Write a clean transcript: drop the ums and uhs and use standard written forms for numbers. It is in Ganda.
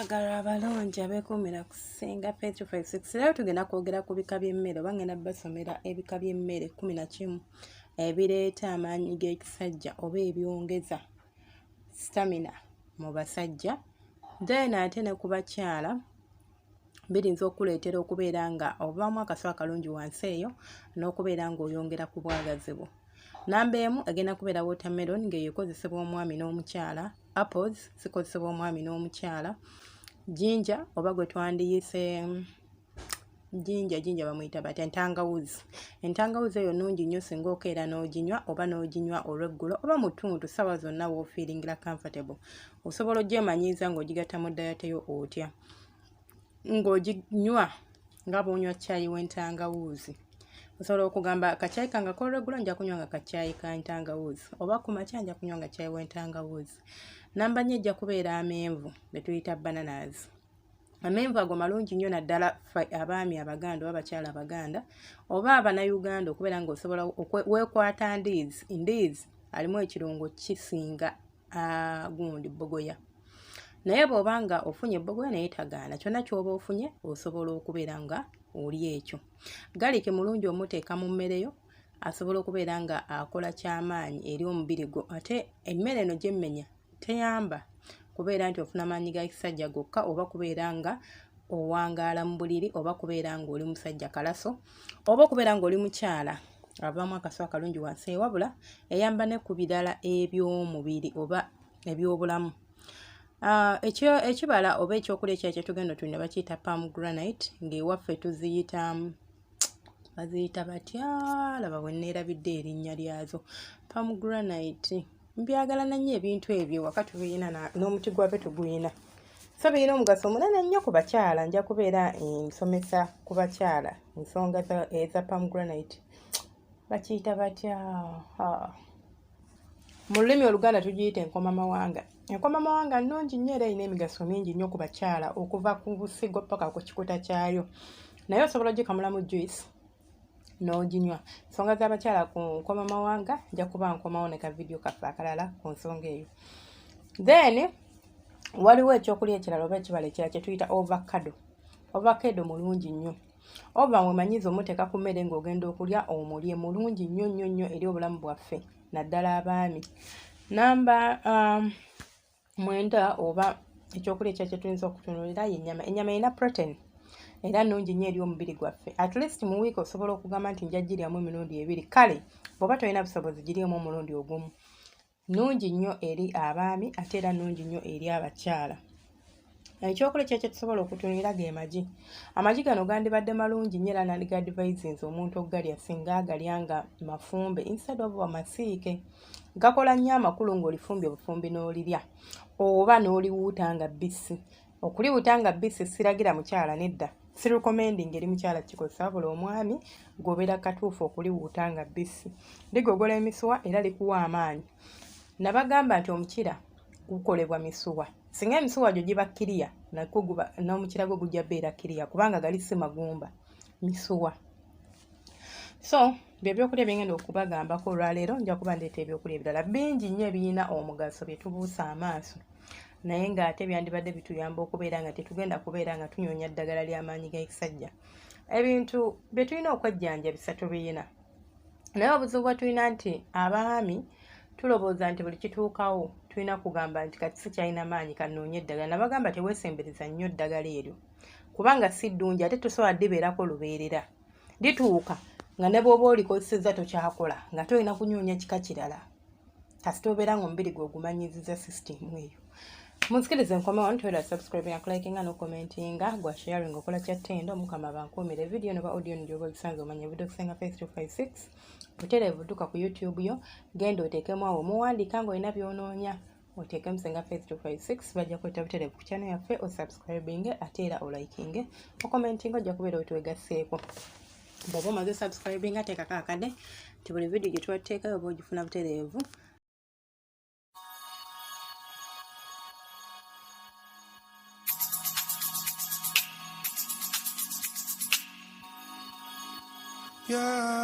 Abaagala abalungi abeekuumira kusinga Page 56. Leero tugenda kwogera ku bika by'emmere oba ngenda basomera ebika by'emmere 11 ebireeta amaanyi g'ekisajja oba ebyongeza stamina mu basajja. Then ate ne ku bakyala birinza okuleetera okubeera nga obaamu akaso akalungi wansi eyo n'okubeera ng'oyongera ku bwagazi bwo. Namba emu egenda kubeera watermelon ng'eyo ekozesebwa omwami n'omukyala. Apples zikozesebwa omwami n'omukyala. Ginger oba gwe twandiyise ginger bamuyita batya, entangawuzi. Entangawuzi eyo nnungi nnyo singa okeera n'oginywa oba n'oginywa olw'eggulo oba mu ttuntu ssaawa zonna w'ofeelingira comfortable. Osobola ogyemanyiiza ng'ogigatta mu diet yo otya. Ng'oginywa nga bw'onywa caayi w'entangawuzi. Osobola okugamba akacaayi kange ak'olweggulo nja kunywa nga kacaayi ka ntangawuzi oba ku makya nja kunywa nga caayi w'entangawuzi. Namba 4 ejja kubeera amenvu be tuyita bananas. Amenvu ago malungi nnyo naddala abaami Abaganda oba abakyala Abaganda oba Abanayuganda okubeera ng'osobola weekwata ndiizi alimu ekirungo kisinga gundi bbogoya. Naye bw'oba nga ofunye bbogoya naye tagaana, kyonna ky'oba ofunye osobola okubeera nga oli ekyo. Galiki mulungi omuteeka mu mmere yo, asobola okubeera nga akola ky'amaanyi eri omubiri gwo. Ate emmere eno gy'emmenya teyamba kubeera nti ofuna maanyi ga kisajja gokka oba kubeera nga owangaala mu buliri oba kubeera ng'oli musajja kalaso oba okubeera ng'oli mukyala avaamu akaso akalungi wansi wabula eyamba ne ku birala eby'omubiri oba eby'obulamu. Ekibala oba ekyokulya ekya kye tugenda tunywa bakiyita pomegranate ng'ewaffe baziyita batya, laba bwe neerabidde erinnya lyazo. Pomegranate mbyagala nnyo ebintu ebyo waka tubiyina n'omuti gwabyo tuguyina. So birina omugaso munene nnyo ku bakyala. Nja kubeera nsomesa ku bakyala ensonga eza pomegranate. Bakiyita batya? Mu lulimi Oluganda tugiyita enkomamawanga. Enkomamawanga nnungi nnyo era erina emigaso mingi nnyo ku bakyala okuva ku busigo paka ku kikuta kyayo. Naye osobola ogikamulamu juice n'oginywa. Ensonga z'abakyala ku nkomamawanga nja kuba nkomawo ne ka video kaffe akalala ku nsonga eyo. Then waliwo ekyokulya ekirala oba ekibala ekirala kye tuyita ovacado. Ovacado mulungi nnyo. Oba mwemanyiiza omuteeka ku mmere ng'ogenda okulya omulye, mulungi nnyo eri obulamu bwaffe naddala abaami. Namba 9 oba ekyokulya ekirala kye tuyinza okutunuulira y'ennyama. Ennyama erina protein era nnungi nnyo eri omubiri gwaffe. At least mu wiiki osobola okugamba nti nja giryamu emirundi 2. Kale bw'oba tolina busobozi giryemu omulundi ogumu. Nnungi nnyo eri abaami ate era nnungi nnyo eri abakyala. Ekyokulya kye tusobola okutunuulira ge magi. Amagi gano gandibadde malungi nnyo era nandigadvisinze omuntu okugalya singa agalya nga mafumbe instead of amasiike. Gakola nnyo amakulu ng'olifumbye obufumbi n'olirya oba n'oliwuuta nga bbisi. Okuliwuuta nga bbisi siragira mukyala nedda. Sirecommending eri mukyala kikozesa wabula omwami gobeera katuufu okuliwuuta nga bbisi. Ligogola emisuwa era likuwa amaanyi. Nabagamba nti omukira gukolebwa misuwa. Singa emisuwa gyo giba kkiriya n'omukira gwo gujja beera kkiriya kubanga gali si magumba, misuwa. So bye byokulya bye ngenda okubagambako olwaleero. Nja kuba ndeeta ebyokulya ebirala bingi nnyo ebirina omugaso bye tubuusa amaaso naye ng'ate byandibadde bituyamba okubeera nga tetugenda kubeera nga tunyonya ddagala ly'amaanyi g'ekisajja. Ebintu bye tulina okwejjanjabisa tubiyina naye obuzibu bwe tulina nti abaami tulowooza nti buli kituukawo tulina kugamba nti kati sikyalina maanyi kannoonye eddagala. Nabagamba teweesembereza nnyo ddagala eryo kubanga si ddungi ate tosobola ddibeerako lubeerera. Lituuka nga ne bw'oba olikozesezza tokyakola nga tolina kunyoonya kika kirala kasita obeera ng'omubiri gwe ogumanyiizizza sisitimu eyo. Munsikirize nkome wano, toyera subscribing, likinga no commentinga, gwa sharing okola kyattendo. Mukama bankuumire video noba audio njoba ogisanze omanya video kusenga Page 256. Butereevu dduka ku YouTube yo genda oteekemu awo muwandiika ng'olina by'onoonya oteekemu Senga Page 256 bajja kweta butereevu ku channel yaffe osubscribing ate era olikinge okomentinga ojja kubeera wetuwegasseeko. Bw'oba omaze subscribing teekako akade nti buli video gye tubateekayo oba ogifuna butereevu. Yeah.